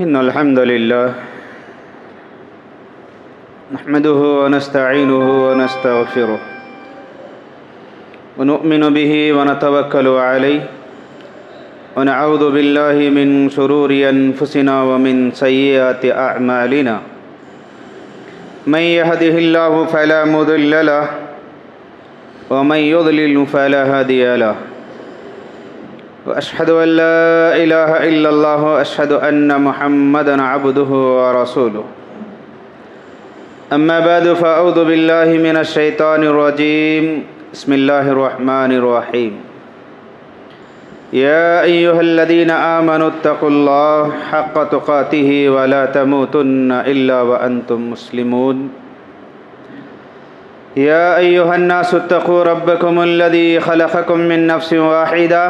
إن الحمد لله نحمده ونستعينه ونستغفره ونؤمن به ونتوكل عليه ونعوذ بالله من شرور أنفسنا ومن سيئات أعمالنا من يهده الله فلا مضل له ومن يضلل فلا هادي له وأشهد أن لا إله إلا الله وأشهد أن محمدا عبده ورسوله أما بعد فأعوذ بالله من الشيطان الرجيم بسم الله الرحمن الرحيم يا أيها الذين آمنوا اتقوا الله حق تقاته ولا تموتن إلا وأنتم مسلمون يا أيها الناس اتقوا ربكم الذي خلقكم من نفس واحدة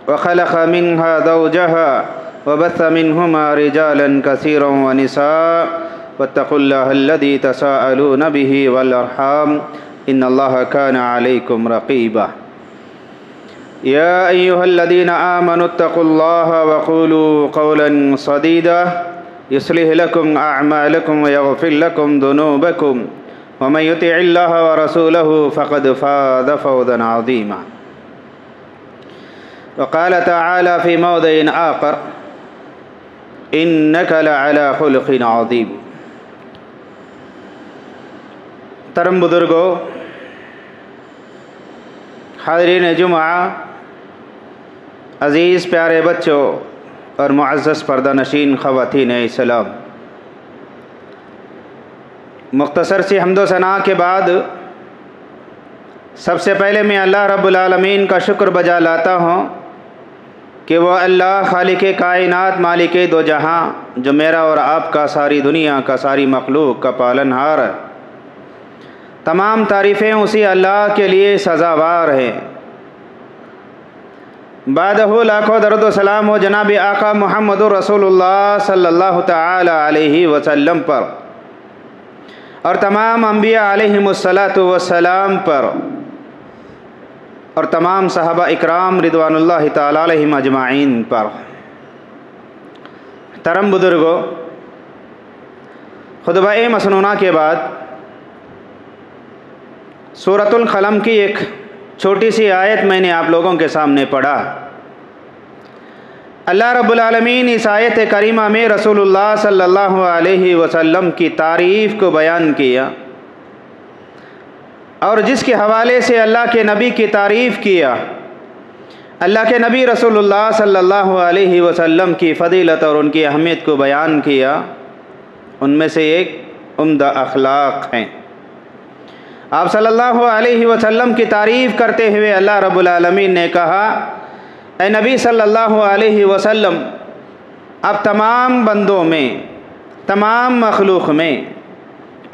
وخلق منها زوجها وبث منهما رجالا كثيرا ونساء واتقوا الله الذي تساءلون به والأرحام إن الله كان عليكم رقيبا يا أيها الذين آمنوا اتقوا الله وقولوا قولا سديدا يصلح لكم أعمالكم ويغفر لكم ذنوبكم ومن يطع الله ورسوله فقد فاز فوزا عظيما وقال تعالى في موضع آخر إنك لعلى خلق عظيم محترم بزرگوں، حاضرین جمعہ، عزیز پیارے بچوں اور معزز پردہ نشین خواتین اسلام، مختصر سی حمد و ثناء کے بعد سب سے پہلے میں اللہ رب العالمین کا شکر بجا لاتا ہوں کہ وہ اللہ خالق کائنات مالک دو جہاں جو میرا اور آپ کا، ساری دنیا کا، ساری مخلوق کا پالن ہار ہے، تمام تعریفیں اسی اللہ کے لیے سزاوار ہیں۔ بعدہ لاکھوں درود و سلام ہو جناب آقا محمد رسول اللہ صلی اللہ تعالی علیہ وسلم پر اور تمام انبیاء علیہم السلام پر اور تمام صحابہ اکرام رضوان اللہ تعالی علیہم اجمعین پر۔ محترم بزرگوں، خطبہ مسنونہ کے بعد سورۃ القلم کی ایک چھوٹی سی آیت میں نے آپ لوگوں کے سامنے پڑھا۔ اللہ رب العالمین اس آیت کریمہ میں رسول اللہ صلی اللہ علیہ وسلم کی تعریف کو بیان کیا، اور جس کے حوالے سے اللہ کے نبی کی تعریف کیا، اللہ کے نبی رسول اللہ صلی اللہ علیہ وسلم کی فضیلت اور ان کی اہمیت کو بیان کیا، ان میں سے ایک عمدہ اخلاق ہیں۔ آپ صلی اللہ علیہ وسلم کی تعریف کرتے ہوئے اللہ رب العالمین نے کہا، اے نبی صلی اللہ علیہ وسلم، آپ تمام بندوں میں، تمام مخلوق میں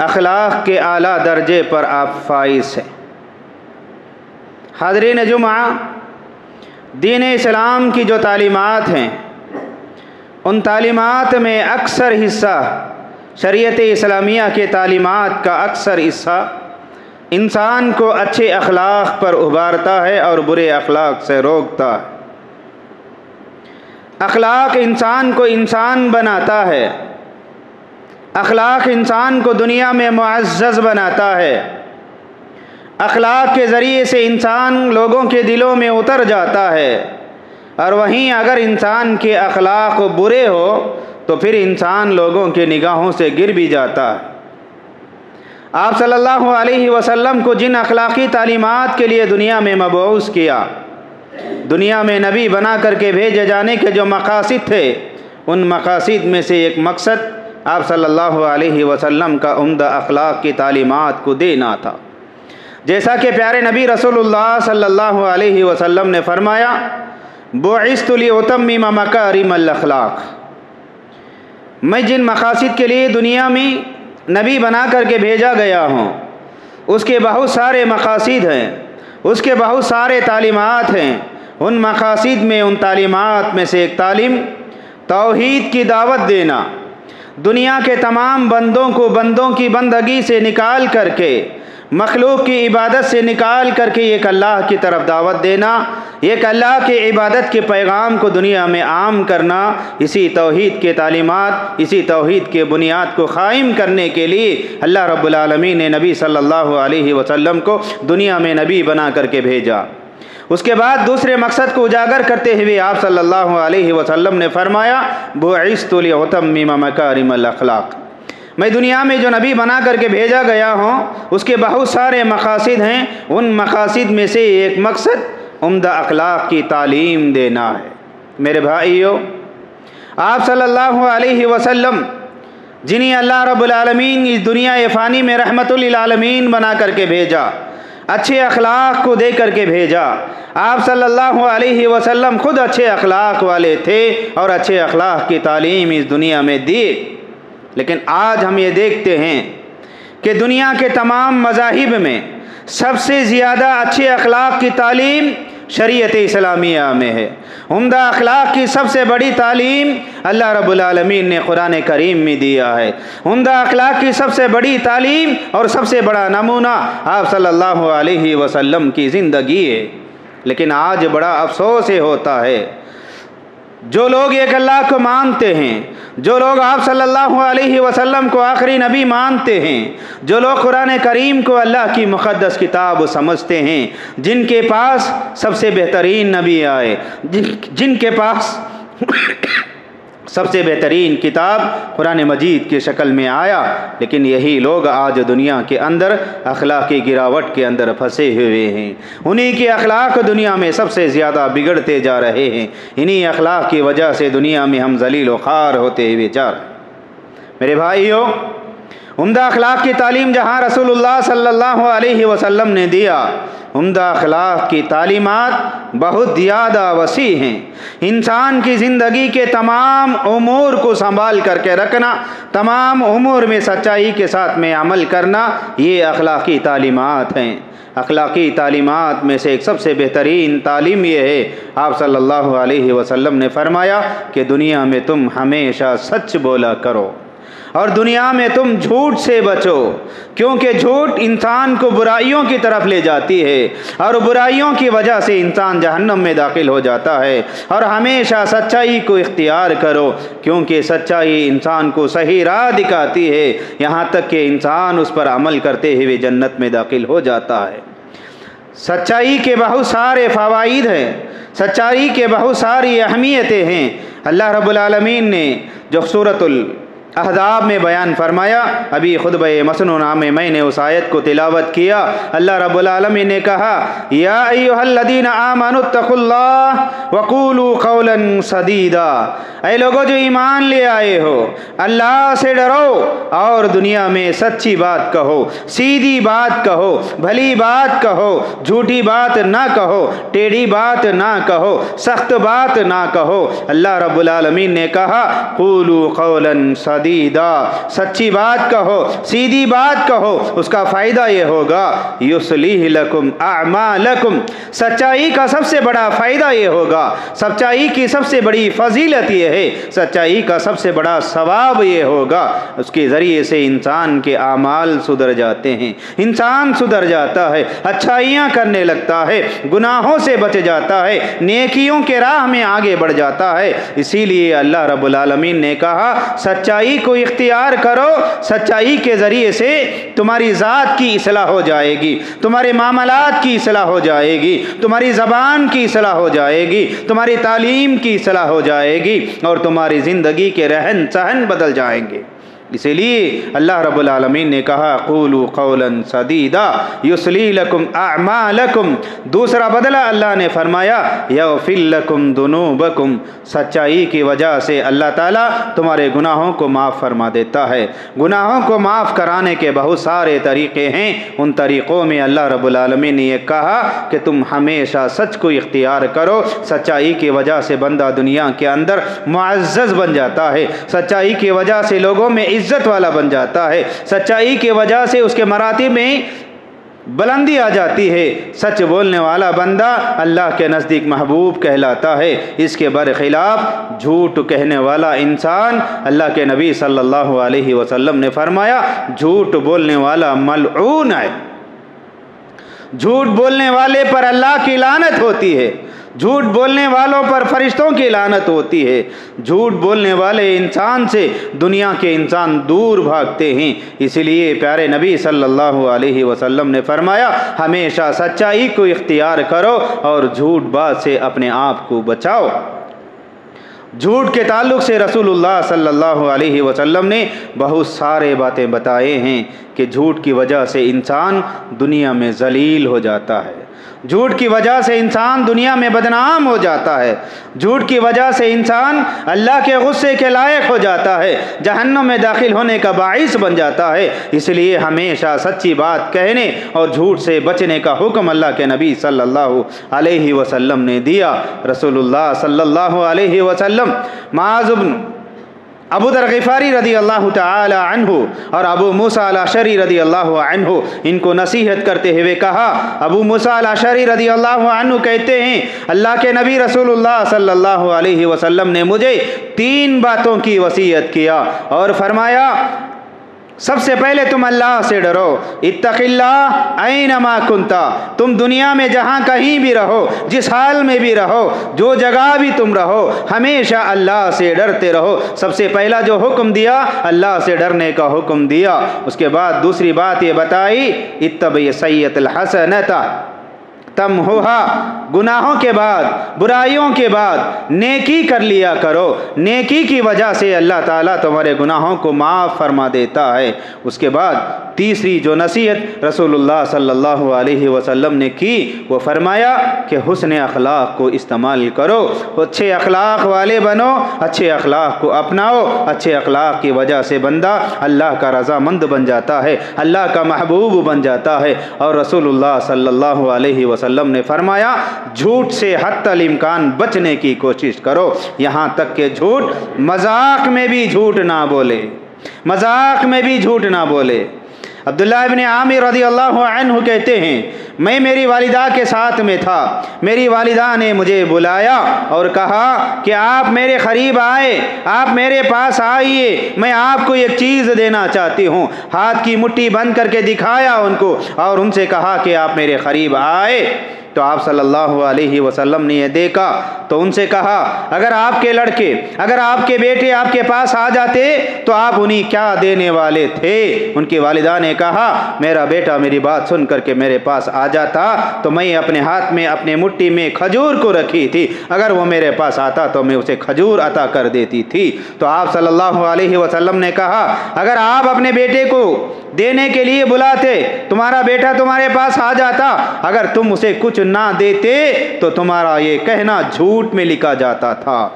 اخلاق کے اعلیٰ درجے پر آپ فائز ہیں۔ حاضرین جمعہ، دین اسلام کی جو تعلیمات ہیں، ان تعلیمات میں اکثر حصہ، شریعت اسلامیہ کے تعلیمات کا اکثر حصہ انسان کو اچھے اخلاق پر ابھارتا ہے اور برے اخلاق سے روکتا ہے۔ اخلاق انسان کو انسان بناتا ہے، اخلاق انسان کو دنیا میں معزز بناتا ہے، اخلاق کے ذریعے سے انسان لوگوں کے دلوں میں اتر جاتا ہے، اور وہیں اگر انسان کے اخلاق برے ہو تو پھر انسان لوگوں کے نگاہوں سے گر بھی جاتا ہے۔ آپ صلی اللہ علیہ وسلم کو جن اخلاقی تعلیمات کے لیے دنیا میں مبعوث کیا، دنیا میں نبی بنا کر کے بھیجے جانے کے جو مقاصد تھے، ان مقاصد میں سے ایک مقصد آپ صلی اللہ علیہ وسلم کا عمدہ اخلاق کی تعلیمات کو دینا تھا۔ جیسا کہ پیارے نبی رسول اللہ صلی اللہ علیہ وسلم نے فرمایا، بعثت لأتمم مکارم الاخلاق، میں جن مقاصد کے لیے دنیا میں نبی بنا کر کے بھیجا گیا ہوں، اس کے بہت سارے مقاصد ہیں، اس کے بہت سارے تعلیمات ہیں۔ ان مقاصد میں، ان تعلیمات میں سے ایک تعلیم توحید کی دعوت دینا، دنیا کے تمام بندوں کو بندوں کی بندگی سے نکال کر کے، مخلوق کی عبادت سے نکال کر کے ایک اللہ کی طرف دعوت دینا، ایک اللہ کی عبادت کے پیغام کو دنیا میں عام کرنا، اسی توحید کے تعلیمات، اسی توحید کے بنیاد کو قائم کرنے کے لیے اللہ رب العالمین نے نبی صلی اللہ علیہ وسلم کو دنیا میں نبی بنا کر کے بھیجا۔ اس کے بعد دوسرے مقصد کو اجاگر کرتے ہوئے آپ صلی اللہ علیہ وسلم نے فرمایا بعثت لأتمم مکارم الاخلاق، میں دنیا میں جو نبی بنا کر کے بھیجا گیا ہوں اس کے بہت سارے مقاصد ہیں، ان مقاصد میں سے ایک مقصد عمدہ اخلاق کی تعلیم دینا ہے۔ میرے بھائیو، آپ صلی اللہ علیہ وسلم جنہیں اللہ رب العالمین اس دنیا فانی میں رحمت للعالمین بنا کر کے بھیجا، اچھے اخلاق کو دے کر کے بھیجا، آپ صلی اللہ علیہ وسلم خود اچھے اخلاق والے تھے اور اچھے اخلاق کی تعلیم اس دنیا میں دی۔ لیکن آج ہم یہ دیکھتے ہیں کہ دنیا کے تمام مذاہب میں سب سے زیادہ اچھے اخلاق کی تعلیم شریعت اسلامیہ میں ہے۔ عمدہ اخلاق کی سب سے بڑی تعلیم اللہ رب العالمین نے قرآن کریم میں دیا ہے۔ عمدہ اخلاق کی سب سے بڑی تعلیم اور سب سے بڑا نمونہ آپ صلی اللہ علیہ وسلم کی زندگی ہے۔ لیکن آج بڑا افسوس یہ ہوتا ہے، جو لوگ ایک اللہ کو مانتے ہیں، جو لوگ آپ صلی اللہ علیہ وسلم کو آخری نبی مانتے ہیں، جو لوگ قرآن کریم کو اللہ کی مقدس کتاب سمجھتے ہیں، جن کے پاس سب سے بہترین نبی آئے، جن کے پاس سب سے بہترین کتاب قرآن مجید کی شکل میں آیا، لیکن یہی لوگ آج دنیا کے اندر اخلاقی گراوٹ کے اندر پھنسے ہوئے ہیں۔ انہی کے اخلاق دنیا میں سب سے زیادہ بگڑتے جا رہے ہیں، انہی اخلاق کی وجہ سے دنیا میں ہم ذلیل و خوار ہوتے ہوئے جا رہے ہیں۔ میرے بھائیو، عمدہ اخلاق کی تعلیم جہاں رسول اللہ صلی اللہ علیہ وسلم نے دیا، عمدہ اخلاق کی تعلیمات بہت زیادہ وسیع ہیں۔ انسان کی زندگی کے تمام امور کو سنبھال کر کے رکھنا، تمام امور میں سچائی کے ساتھ میں عمل کرنا، یہ اخلاقی تعلیمات ہیں۔ اخلاقی تعلیمات میں سے ایک سب سے بہترین تعلیم یہ ہے، آپ صلی اللہ علیہ وسلم نے فرمایا کہ دنیا میں تم ہمیشہ سچ بولا کرو اور دنیا میں تم جھوٹ سے بچو، کیونکہ جھوٹ انسان کو برائیوں کی طرف لے جاتی ہے اور برائیوں کی وجہ سے انسان جہنم میں داخل ہو جاتا ہے۔ اور ہمیشہ سچائی کو اختیار کرو، کیونکہ سچائی انسان کو صحیح راہ دکھاتی ہے، یہاں تک کہ انسان اس پر عمل کرتے ہوئے جنت میں داخل ہو جاتا ہے۔ سچائی کے بہت سارے فوائد ہیں، سچائی کے بہت ساری اہمیتیں ہیں۔ اللہ رب العالمین نے جو سورۃ احزاب میں بیان فرمایا، ابھی خطبہ مسنونہ میں نے اس آیت کو تلاوت کیا۔ اللہ رب العالمین نے کہا یا ایھا الذین آمنوا اتقوا اللہ وقولوا قولا سدیدا، اے لوگوں جو ایمان لے آئے ہو، اللہ سے ڈرو اور دنیا میں سچی بات کہو، سیدھی بات کہو، بھلی بات کہو، جھوٹی بات نہ کہو، ٹیڑھی بات نہ کہو، سخت بات نہ کہو۔ اللہ رب العالمین نے کہا قولوا قولا سدیدا، سچی بات کہو، سیدھی بات کہو، اس کا فائدہ یہ ہوگا یصلح لکم اعمالکم، سچائی کا سب سے بڑا فائدہ یہ ہوگا، سچائی کی سب سے بڑی فضیلت یہ ہے، سچائی کا سب سے بڑا ثواب یہ ہوگا، اس کے ذریعے سے انسان کے اعمال سدھر جاتے ہیں، انسان سدھر جاتا ہے، اچھائیاں کرنے لگتا ہے، گناہوں سے بچ جاتا ہے، نیکیوں کے راہ میں آگے بڑھ جاتا ہے۔ اسی لیے اللہ رب العالمین نے کہا سچائی کو اختیار کرو، سچائی کے ذریعے سے تمہاری ذات کی اصلاح ہو جائے گی، تمہارے معاملات کی اصلاح ہو جائے گی، تمہاری زبان کی اصلاح ہو جائے گی، تمہاری تعلیم کی اصلاح ہو جائے گی اور تمہاری زندگی کے رہن سہن بدل جائیں گے۔ اسی لیے اللہ رب العالمین نے کہا قولوا قولا سدیدا یصلح لکم اعمالکم، دوسرا بدلہ اللہ نے فرمایا یغفر لکم ذنوبکم، سچائی کی وجہ سے اللہ تعالیٰ تمہارے گناہوں کو معاف فرما دیتا ہے۔ گناہوں کو معاف کرانے کے بہت سارے طریقے ہیں، ان طریقوں میں اللہ رب العالمین نے یہ کہا کہ تم ہمیشہ سچ کو اختیار کرو، سچائی کی وجہ سے بندہ دنیا کے اندر معزز بن جاتا ہے، سچائی کی وجہ سے لوگوں میں عزت والا بن جاتا ہے، سچائی کی وجہ سے اس کے مراتب میں بلندی آ جاتی ہے، سچ بولنے والا بندہ اللہ کے نزدیک محبوب کہلاتا ہے۔ اس کے برخلاف جھوٹ کہنے والا انسان، اللہ کے نبی صلی اللہ علیہ وسلم نے فرمایا جھوٹ بولنے والا ملعون ہے، جھوٹ بولنے والے پر اللہ کی لعنت ہوتی ہے۔ جھوٹ بولنے والوں پر فرشتوں کی لعنت ہوتی ہے۔ جھوٹ بولنے والے انسان سے دنیا کے انسان دور بھاگتے ہیں۔ اس لیے پیارے نبی صلی اللہ علیہ وسلم نے فرمایا ہمیشہ سچائی کو اختیار کرو اور جھوٹ بات سے اپنے آپ کو بچاؤ۔ جھوٹ کے تعلق سے رسول اللہ صلی اللہ علیہ وسلم نے بہت سارے باتیں بتائے ہیں کہ جھوٹ کی وجہ سے انسان دنیا میں ذلیل ہو جاتا ہے، جھوٹ کی وجہ سے انسان دنیا میں بدنام ہو جاتا ہے، جھوٹ کی وجہ سے انسان اللہ کے غصے کے لائق ہو جاتا ہے، جہنم میں داخل ہونے کا باعث بن جاتا ہے۔ اس لیے ہمیشہ سچی بات کہنے اور جھوٹ سے بچنے کا حکم اللہ کے نبی صلی اللہ علیہ وسلم نے دیا۔ رسول اللہ صلی اللہ علیہ وسلم معاذ بن ابو ذر غفاری رضی اللہ تعالی عنہ اور ابو موسیٰ الاشعری رضی اللہ عنہ ان کو نصیحت کرتے ہوئے کہا۔ ابو موسیٰ الاشعری رضی اللہ عنہ کہتے ہیں اللہ کے نبی رسول اللہ صلی اللہ علیہ وسلم نے مجھے 3 باتوں کی وصیت کیا اور فرمایا سب سے پہلے تم اللہ سے ڈرو، اتق اللہ اینما کنتا، تم دنیا میں جہاں کہیں بھی رہو، جس حال میں بھی رہو، جو جگہ بھی تم رہو، ہمیشہ اللہ سے ڈرتے رہو۔ سب سے پہلا جو حکم دیا اللہ سے ڈرنے کا حکم دیا۔ اس کے بعد دوسری بات یہ بتائی اتبع سیئۃ الحسنۃ تمحوہا، گناہوں کے بعد برائیوں کے بعد نیکی کر لیا کرو، نیکی کی وجہ سے اللہ تعالیٰ تمہارے گناہوں کو معاف فرما دیتا ہے۔ اس کے بعد تیسری جو نصیحت رسول اللہ صلی اللہ علیہ وسلم نے کی وہ فرمایا کہ حسن اخلاق کو استعمال کرو، اچھے اخلاق والے بنو، اچھے اخلاق کو اپناؤ۔ اچھے اخلاق کی وجہ سے بندہ اللہ کا رضامند بن جاتا ہے، اللہ کا محبوب بن جاتا ہے۔ اور رسول اللہ صلی اللہ علیہ وسلم نے فرمایا جھوٹ سے حتی الامکان بچنے کی کوشش کرو، یہاں تک کہ جھوٹ مذاق میں بھی جھوٹ نہ بولے، مذاق میں بھی جھوٹ نہ بولے۔ عبداللہ ابن عامر رضی اللہ عنہ کہتے ہیں میں میری والدہ کے ساتھ میں تھا، میری والدہ نے مجھے بلایا اور کہا کہ آپ میرے قریب آئے، آپ میرے پاس آئیے، میں آپ کو ایک چیز دینا چاہتی ہوں۔ ہاتھ کی مٹھی بند کر کے دکھایا ان کو اور ان سے کہا کہ آپ میرے قریب آئے۔ تو آپ صلی اللہ علیہ وسلم نے یہ دیکھا تو ان سے کہا اگر آپ کے لڑکے، اگر آپ کے بیٹے آپ کے پاس آ جاتے تو آپ انہیں کیا دینے والے تھے؟ ان کی والدہ نے کہا میرا بیٹا میری بات سن کر کے میرے پاس آ جاتا تو میں اپنے ہاتھ میں اپنے مٹھی میں کھجور کو رکھی تھی، اگر وہ میرے پاس آتا تو میں اسے کھجور عطا کر دیتی تھی۔ تو آپ صلی اللہ علیہ وسلم نے کہا اگر آپ اپنے بیٹے کو دینے کے لیے بلاتے، تمہارا بیٹا تمہارے پاس آ جاتا، اگر تم اسے کچھ نہ دیتے تو تمہارا یہ کہنا جھوٹ میں لکھا جاتا تھا۔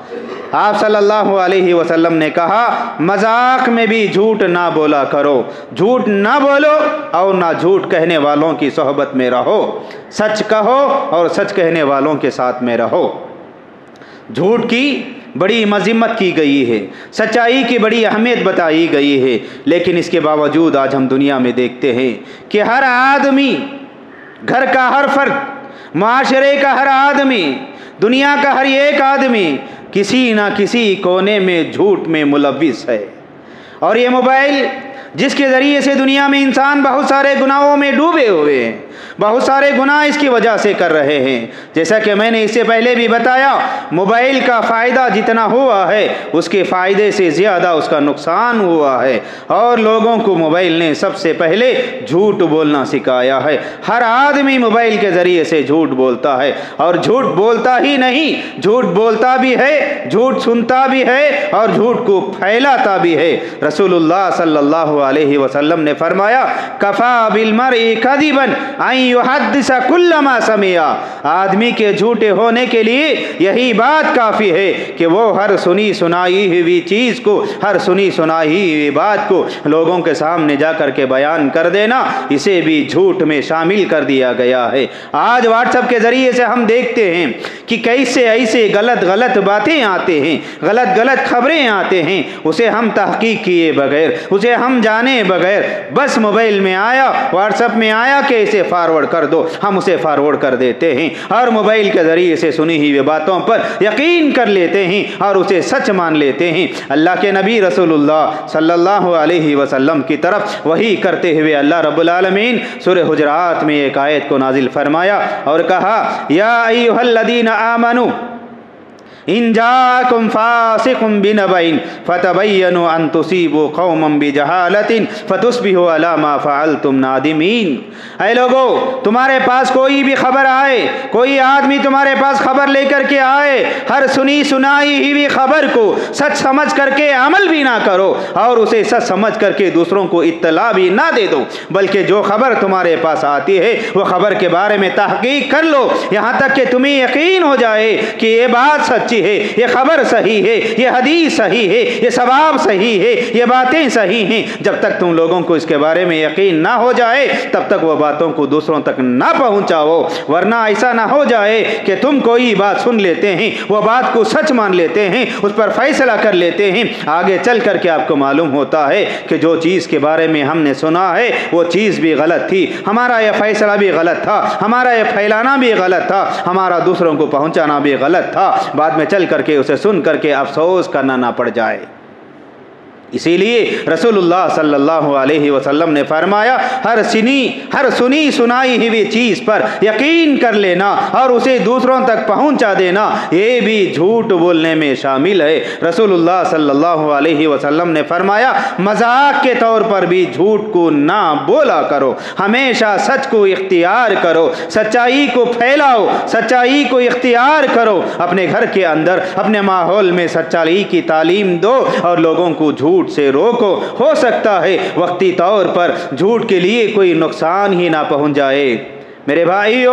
آپ صلی اللہ علیہ وسلم نے کہا مذاق میں بھی جھوٹ نہ بولا کرو، جھوٹ نہ بولو اور نہ جھوٹ کہنے والوں کی صحبت میں رہو، سچ کہو اور سچ کہنے والوں کے ساتھ میں رہو۔ جھوٹ کی بڑی مذمت کی گئی ہے، سچائی کی بڑی اہمیت بتائی گئی ہے، لیکن اس کے باوجود آج ہم دنیا میں دیکھتے ہیں کہ ہر آدمی، گھر کا ہر فرد، معاشرے کا ہر آدمی، دنیا کا ہر ایک آدمی کسی نہ کسی کونے میں جھوٹ میں ملوث ہے۔ اور یہ موبائل جس کے ذریعے سے دنیا میں انسان بہت سارے گناہوں میں ڈوبے ہوئے ہیں، بہت سارے گناہ اس کی وجہ سے کر رہے ہیں۔ جیسا کہ میں نے اس سے پہلے بھی بتایا موبائل کا فائدہ جتنا ہوا ہے اس کے فائدے سے زیادہ اس کا نقصان ہوا ہے، اور لوگوں کو موبائل نے سب سے پہلے جھوٹ بولنا سکھایا ہے۔ ہر آدمی موبائل کے ذریعے سے جھوٹ بولتا ہے، اور جھوٹ بولتا ہی نہیں، جھوٹ بولتا بھی ہے، جھوٹ سنتا بھی ہے اور جھوٹ کو پھیلاتا بھی ہے۔ رسول اللہ صلی اللہ علیہ وسلم نے فرمایا کفا بالمرء کذبا ان یحدث کل ما سمع، آدمی کے جھوٹے ہونے کے لیے یہی بات کافی ہے کہ وہ ہر سنی سنائی ہوئی چیز کو، ہر سنی سنائی ہوئی بات کو لوگوں کے سامنے جا کر کے بیان کر دینا، اسے بھی جھوٹ میں شامل کر دیا گیا ہے۔ آج واٹس ایپ کے ذریعے سے ہم دیکھتے ہیں کہ کیسے ایسے غلط باتیں آتے ہیں، غلط خبریں آتے ہیں، اسے ہم تحقیق کیے بغیر، اسے ہم جانے بغیر، بس موبائل میں آیا، واٹس ایپ میں آیا کہ اسے فارورڈ کر دو، ہم اسے فارورڈ کر دیتے ہیں اور موبائل کے ذریعے سے سنی ہوئی باتوں پر یقین کر لیتے ہیں اور اسے سچ مان لیتے ہیں۔ اللہ کے نبی رسول اللہ صلی اللہ علیہ وسلم کی طرف وحی کرتے ہوئے اللہ رب العالمین سورہ حجرات میں ایک آیت کو نازل فرمایا اور کہا یا ایھا الذین آمنوا ان جاءکم فاسق بنبأ فتبینوا ان تصیبوا قوما بجہالۃ فتصبحوا علی ما فعلتم نادمین۔ اے لوگو، تمہارے پاس کوئی بھی خبر آئے، کوئی آدمی تمہارے پاس خبر لے کر کے آئے، ہر سنی سنائی ہوئی خبر کو سچ سمجھ کر کے عمل بھی نہ کرو اور اسے سچ سمجھ کر کے دوسروں کو اطلاع بھی نہ دے دو، بلکہ جو خبر تمہارے پاس آتی ہے وہ خبر کے بارے میں تحقیق کر لو یہاں تک کہ تمہیں یقین ہو جائے کہ یہ بات سچ ہے، یہ خبر صحیح ہے، یہ حدیث صحیح ہے، یہ ثواب صحیح ہے، یہ باتیں صحیح ہیں۔ جب تک تم لوگوں کو اس کے بارے میں یقین نہ ہو جائے تب تک وہ باتوں کو دوسروں تک نہ پہنچاؤ، ورنہ ایسا نہ ہو جائے کہ تم کوئی بات سن لیتے ہیں، وہ بات کو سچ مان لیتے ہیں، اس پر فیصلہ کر لیتے ہیں، آگے چل کر کے آپ کو معلوم ہوتا ہے کہ جو چیز کے بارے میں ہم نے سنا ہے وہ چیز بھی غلط تھی، ہمارا یہ فیصلہ بھی غلط تھا، ہمارا یہ پھیلانا بھی غلط تھا، ہمارا دوسروں کو پہنچانا بھی غلط تھا، بعد میں چل کر کے اسے سن کر کے افسوس کرنا نہ پڑ جائے۔ اسی لیے رسول اللہ صلی اللہ علیہ وسلم نے فرمایا ہر سنی سنائی ہوئی چیز پر یقین کر لینا اور اسے دوسروں تک پہنچا دینا یہ بھی جھوٹ بولنے میں شامل ہے۔ رسول اللہ صلی اللہ علیہ وسلم نے فرمایا مذاق کے طور پر بھی جھوٹ کو نہ بولا کرو، ہمیشہ سچ کو اختیار کرو، سچائی کو پھیلاؤ، سچائی کو اختیار کرو، اپنے گھر کے اندر اپنے ماحول میں سچائی کی تعلیم دو اور لوگوں کو جھوٹ سے روکو۔ ہو سکتا ہے وقتی طور پر جھوٹ کے لیے کوئی نقصان ہی نہ پہنچ جائے۔ میرے بھائیو،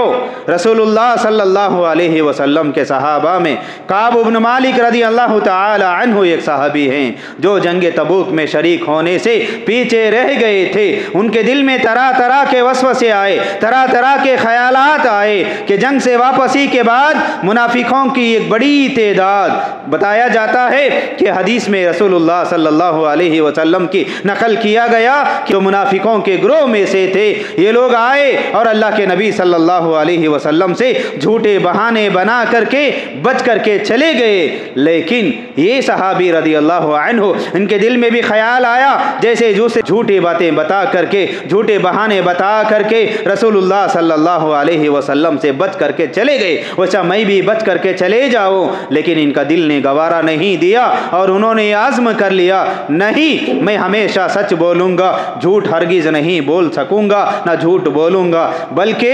رسول اللہ صلی اللہ علیہ وسلم کے صحابہ میں کعب بن مالک رضی اللہ تعالی عنہ ایک صحابی ہیں جو جنگ تبوک میں شریک ہونے سے پیچھے رہ گئے تھے۔ ان کے دل میں طرح طرح کے وسوسے آئے، طرح طرح کے خیالات آئے کہ جنگ سے واپسی کے بعد منافقوں کی ایک بڑی تعداد، بتایا جاتا ہے کہ حدیث میں رسول اللہ صلی اللہ علیہ وسلم کی نقل کیا گیا کہ وہ منافقوں کے گروہ میں سے تھے، یہ لوگ آئے اور اللہ کے نبی صلی اللہ علیہ وسلم سے جھوٹے بہانے بنا کر کے بچ کر کے چلے گئے۔ لیکن یہ صحابی رضی اللہ عنہ ان کے دل میں بھی خیال آیا جیسے جھوٹی باتیں بتا کر کے، جھوٹے بہانے بتا کر کے رسول اللہ صلی اللہ علیہ وسلم سے بچ کر کے چلے گئے، ویسا میں بھی بچ کر کے چلے جاؤں۔ لیکن ان کا دل نے گوارا نہیں دیا اور انہوں نے عزم کر لیا نہیں، میں ہمیشہ سچ بولوں گا، جھوٹ ہرگز نہیں بول سکوں گا، نہ جھوٹ بولوں گا، بلکہ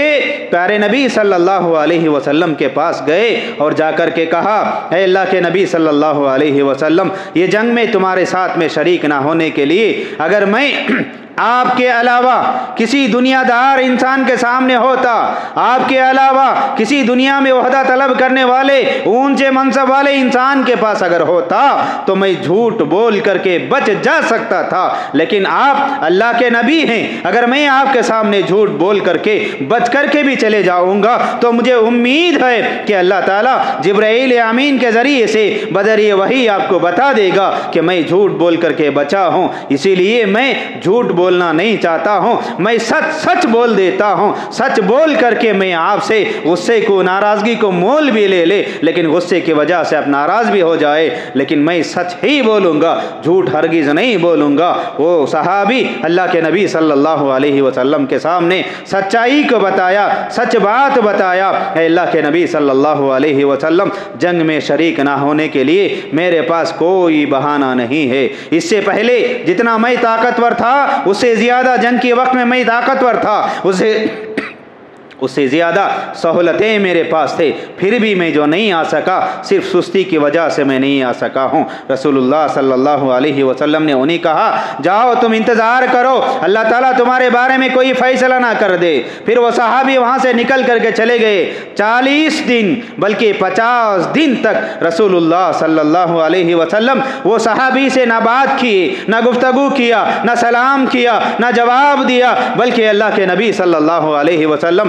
پیارے نبی صلی اللہ علیہ وسلم کے پاس گئے اور جا کر کے کہا اے اللہ کے نبی صلی اللہ علیہ وسلم، یہ جنگ میں تمہارے ساتھ میں شریک نہ ہونے کے لیے اگر میں آپ کے علاوہ کسی دنیا دار انسان کے سامنے ہوتا، آپ کے علاوہ کسی دنیا میں عہدہ طلب کرنے والے اونچے منصب والے انسان کے پاس اگر ہوتا تو میں جھوٹ بول کر کے بچ جا سکتا تھا، لیکن آپ اللہ کے نبی ہیں، اگر میں آپ کے سامنے جھوٹ بول کر کے بچ کر کے بھی چلے جاؤں گا تو مجھے امید ہے کہ اللہ تعالیٰ جبرائیل امین کے ذریعے سے بذریعہ وحی آپ کو بتا دے گا کہ میں جھوٹ بول کر کے بچا ہوں، اسی لیے میں جھوٹ بولنا نہیں چاہتا ہوں، میں سچ بول دیتا ہوں، سچ بول کر کے میں آپ سے غصے کو، ناراضگی کو مول بھی لے لیکن غصے کی وجہ سے آپ ناراض بھی ہو جائے، لیکن میں سچ ہی بولوں گا، جھوٹ ہرگز نہیں بولوں گا۔ وہ صحابی اللہ کے نبی صلی اللہ علیہ وسلم کے سامنے سچائی کو بتایا، سچ بات بتایا، اے اللہ کے نبی صلی اللہ علیہ وسلم، جنگ میں شریک نہ ہونے کے لیے میرے پاس کوئی بہانہ نہیں ہے، اس سے پہلے جتنا میں طاقتور تھا اس سے زیادہ جنگ کے وقت میں میں طاقتور تھا، اس سے زیادہ سہولتیں میرے پاس تھے، پھر بھی میں جو نہیں آ سکا صرف سستی کی وجہ سے میں نہیں آ سکا ہوں۔ رسول اللہ صلی اللہ علیہ وسلم نے انہیں کہا جاؤ تم انتظار کرو، اللہ تعالیٰ تمہارے بارے میں کوئی فیصلہ نہ کر دے۔ پھر وہ صحابی وہاں سے نکل کر کے چلے گئے۔ 40 دن بلکہ 50 دن تک رسول اللہ صلی اللہ علیہ وسلم وہ صحابی سے نہ بات کی، نہ گفتگو کیا، نہ سلام کیا، نہ جواب دیا، بلکہ اللہ کے نبی صلی اللہ علیہ وسلم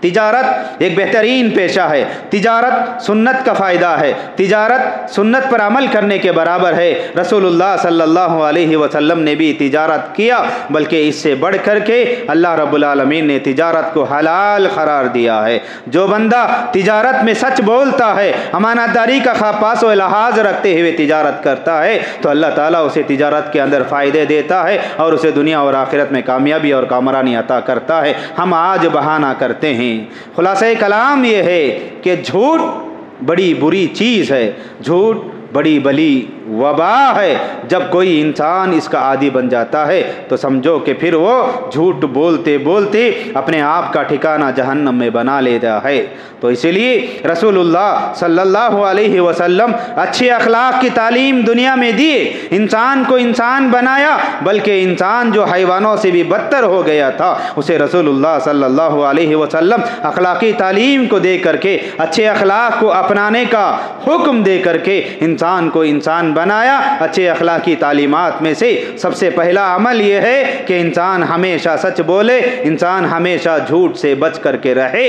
تجارت ایک بہترین پیشہ ہے، تجارت سنت کا فائدہ ہے، تجارت سنت پر عمل کرنے کے برابر ہے۔ رسول اللہ صلی اللہ علیہ وسلم نے بھی تجارت کیا، بلکہ اس سے بڑھ کر کے اللہ رب العالمین نے تجارت کو حلال قرار دیا ہے۔ جو بندہ تجارت میں سچ بولتا ہے، امانت داری کا پاس و لحاظ رکھتے ہوئے تجارت کرتا ہے، تو اللہ تعالیٰ اسے تجارت کے اندر فائدے دیتا ہے اور اسے دنیا اور آخرت میں کامیابی اور کامرانی عطا کرتا ہے۔ ہم آج بہانہ کرتے ہیں۔ خلاصہ کلام یہ ہے کہ جھوٹ بڑی بری چیز ہے، جھوٹ بڑی بلی وبا ہے۔ جب کوئی انسان اس کا عادی بن جاتا ہے تو سمجھو کہ پھر وہ جھوٹ بولتے بولتے اپنے آپ کا ٹھکانہ جہنم میں بنا لیتا ہے۔ تو اسی لیے رسول اللہ صلی اللہ علیہ وسلم اچھے اخلاق کی تعلیم دنیا میں دیے، انسان کو انسان بنایا، بلکہ انسان جو حیوانوں سے بھی بدتر ہو گیا تھا اسے رسول اللہ صلی اللہ علیہ وسلم اخلاقی تعلیم کو دے کر کے، اچھے اخلاق کو اپنانے کا حکم دے کر کے انسان کو انسان بنایا۔ اچھے اخلاقی تعلیمات میں سے سب سے پہلا عمل یہ ہے کہ انسان ہمیشہ سچ بولے، انسان ہمیشہ جھوٹ سے بچ کر کے رہے،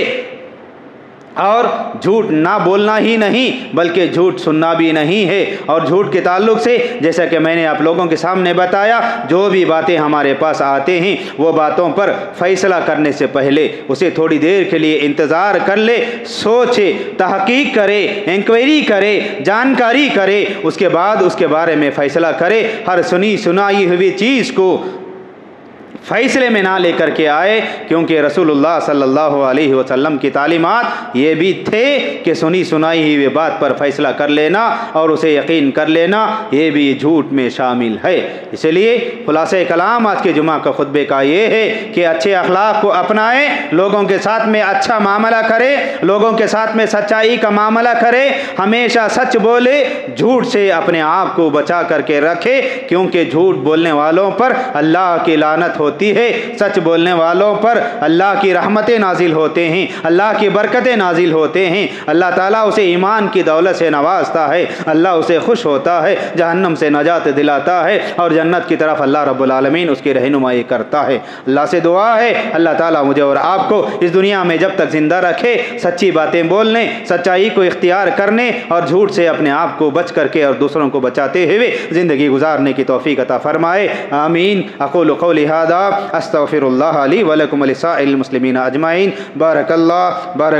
اور جھوٹ نہ بولنا ہی نہیں بلکہ جھوٹ سننا بھی نہیں ہے۔ اور جھوٹ کے تعلق سے جیسا کہ میں نے آپ لوگوں کے سامنے بتایا، جو بھی باتیں ہمارے پاس آتے ہیں وہ باتوں پر فیصلہ کرنے سے پہلے اسے تھوڑی دیر کے لیے انتظار کر لے، سوچے، تحقیق کرے، انکوائری کرے، جانکاری کرے، اس کے بعد اس کے بارے میں فیصلہ کرے۔ ہر سنی سنائی ہوئی چیز کو فیصلے میں نہ لے کر کے آئے، کیونکہ رسول اللہ صلی اللہ علیہ وسلم کی تعلیمات یہ بھی تھے کہ سنی سنائی ہوئی بات پر فیصلہ کر لینا اور اسے یقین کر لینا یہ بھی جھوٹ میں شامل ہے۔ اس لیے خلاصہ کلام آج کے جمعہ کا خطبے کا یہ ہے کہ اچھے اخلاق کو اپنائے، لوگوں کے ساتھ میں اچھا معاملہ کرے، لوگوں کے ساتھ میں سچائی کا معاملہ کرے، ہمیشہ سچ بولے، جھوٹ سے اپنے آپ کو بچا کر کے رکھے، کیونکہ جھوٹ بولنے والوں پر اللہ کی لعنت ہوتی ہے، سچ بولنے والوں پر اللہ کی رحمتیں نازل ہوتے ہیں، اللہ کی برکتیں نازل ہوتے ہیں، اللہ تعالیٰ اسے ایمان کی دولت سے نوازتا ہے، اللہ اسے خوش ہوتا ہے، جہنم سے نجات دلاتا ہے اور جنت کی طرف اللہ رب العالمین اس کی رہنمائی کرتا ہے۔ اللہ سے دعا ہے اللہ تعالیٰ مجھے اور آپ کو اس دنیا میں جب تک زندہ رکھے سچی باتیں بولنے، سچائی کو اختیار کرنے اور جھوٹ سے اپنے آپ کو بچ کر کے اور دوسروں کو بچاتے ہوئے زندگی گزارنے کی توفیق عطا فرمائے، آمین۔ اقول قولی ھذا استغفر اللہ لی ولکم ولسائر المسلمین اجمعین۔ بارک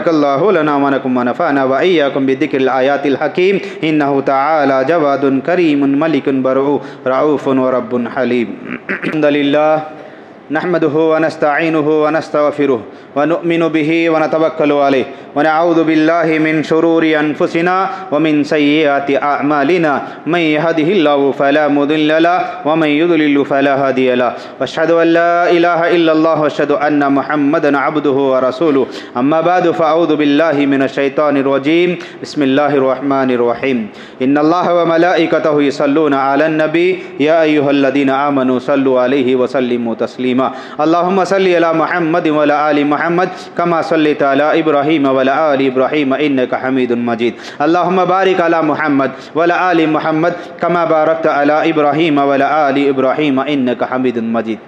اللہ لنا ونکم ونفعنا وإیاکم بذکر الآیات الحکیم، انہ تعالی جواد کریم ملک برء رؤوف ورب حلیم۔ الحمد للہ نحمده ونستعینه ونستغفره ونؤمن به ونتوکل علیہ ونعوذ باللہ من شرور انفسنا ومن سیئات اعمالنا، من يهده الله فلا مضل له ومن يضلل فلا هادي له، واشهد ان لا اله الا الله واشهد ان محمدا عبده ورسوله، اما بعد فاعوذ باللہ من الشیطان الرجیم، بسم اللہ الرحمن الرحیم۔ ان اللہ وملائکته يصلون علی النبی یا ایھا الذین آمنوا صلوا علیہ وسلموا تسلیما۔ اللهم صل على محمد وعلى آل محمد كما صليت على إبراهيم وعلى آل إبراهيم إنك حميد مجيد۔ اللهم بارك على محمد وعلى آل محمد كما باركت على إبراهيم وعلى آل إبراهيم إنك حميد مجيد۔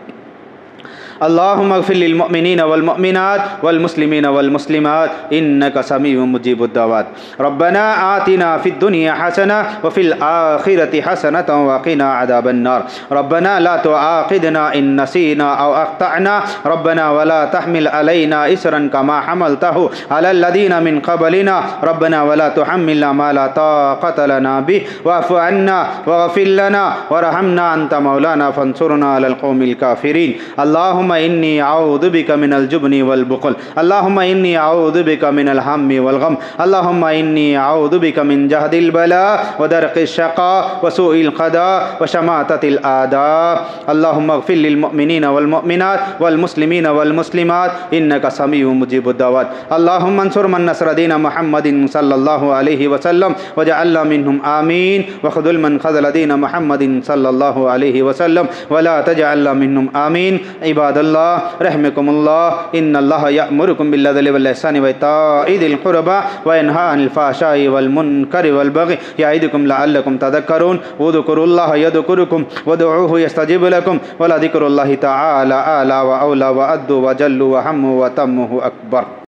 اللهم اغفر للمؤمنين والمؤمنات والمسلمين والمسلمات إنك سميع مجيب الدعوات۔ ربنا آتنا في الدنيا حسنة وفي الآخرة حسنة وقنا عذاب النار۔ ربنا لا تؤاخذنا إن نسينا أو أخطأنا، ربنا ولا تحمل علينا إصرا كما حملته على الذين من قبلنا، ربنا ولا تحملنا ما لا طاقة لنا به واعف عنا واغفر لنا وارحمنا أنت مولانا فانصرنا على القوم الكافرين۔ اللهم إني أعوذ بك من الجبن والبخل، اللهم إني أعوذ بك من الهم والغم، اللهم إني أعوذ بك من جهد البلاء ودرك الشقاء وسوء القضاء وشماتة الأعداء، اللهم اغفر للمؤمنين والمؤمنات والمسلمين والمسلمات إنك سميع مجيب الدعوات۔ اللهم انصر من نصر دين محمد صلى الله عليه وسلم وجعلنا منهم آمين، وخذل من خذل دين محمد صلى الله عليه وسلم ولا تجعلنا منهم آمين۔ عباد اللہ رحمكم اللہ، ان اللہ یأمرکم بالعدل والإحسان وإیتاء ذی القربى وینہی عن الفحشاء والمنکر والبغی یعظکم لعلکم تذکرون، اذکروا اللہ یذکرکم وادعوہ یستجب لکم ولذکر اللہ تعالی اعلی واولی واعز وجل واہم واتم اکبر۔